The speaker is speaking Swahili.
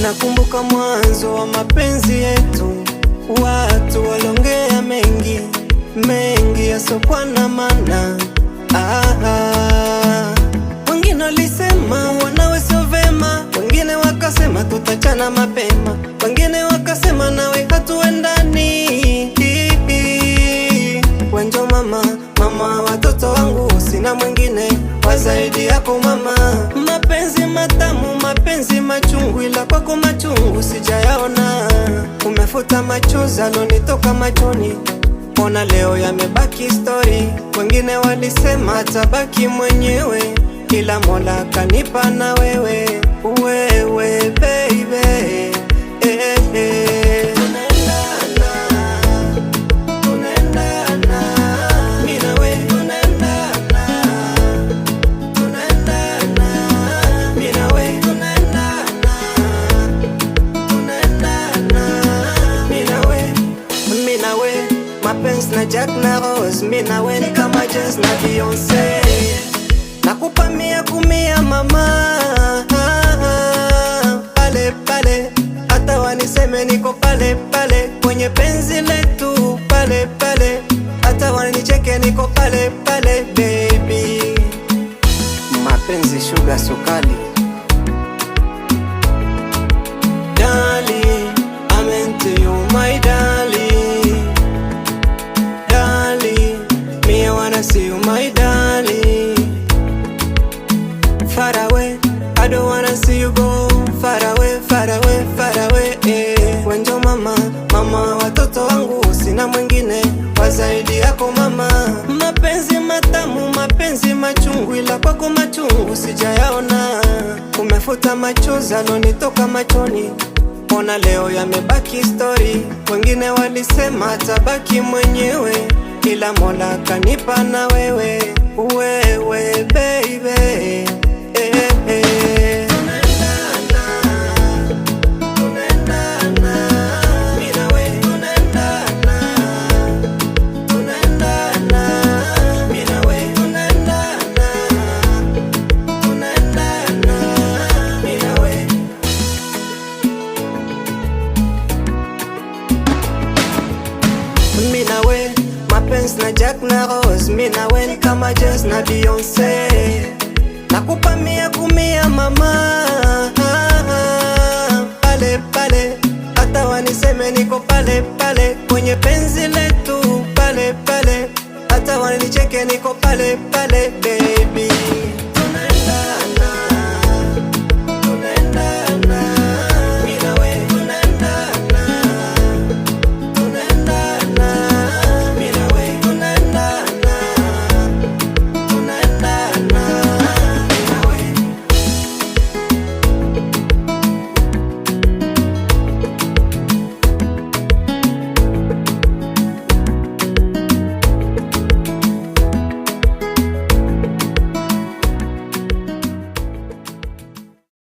Nakumbuka mwanzo wa mapenzi yetu, watu walongea mengi mengi yasokuwa na maana. Wengine walisema wanawe sio vema, wengine wakasema tutachana mapema, wengine wakasema nawe hatuendani. Wenjo mama watoto wangu, sina mwingine wa zaidi yako mama. Mapenzi matamu, mapenzi machungu, ila kwako machungu sijayaona. Umefuta machozi alonitoka machoni, ona leo yamebaki story. Wengine walisema tabaki mwenyewe, ila Mola kanipa na wewe, wewe baby. Mapenzi na Jack na Rose, mi na we ni kama Jazz na Beyonce. Nakupa 100 mama, pale pale, hata waniseme niko pale pale kwenye penzi letu, pale pale, hata wanicheke niko pale pale baby. Mapenzi sugar sukali, darling, I'm into you my darling. I see you my darling. Far away, I don't wanna see you go. Far away, far away, far away, Wenjo mama watoto wangu, sina mwingine wa zaidi yako mama. Mapenzi matamu, mapenzi machungu, ila kwako machungu sijayaona. Umefuta machozi alonitoka machoni, ona leo yamebaki story. Wengine walisema tabaki mwenyewe, ila Mola kanipa na wewe, wewe baby. Mapenzi na Jack na Rose, mi na we ni kama Jazz na Beyonce. Nakupa 100 mama, pale pale, hata waniseme niko pale pale kwenye penzi letu, pale pale, hata wanicheke niko pale pale baby.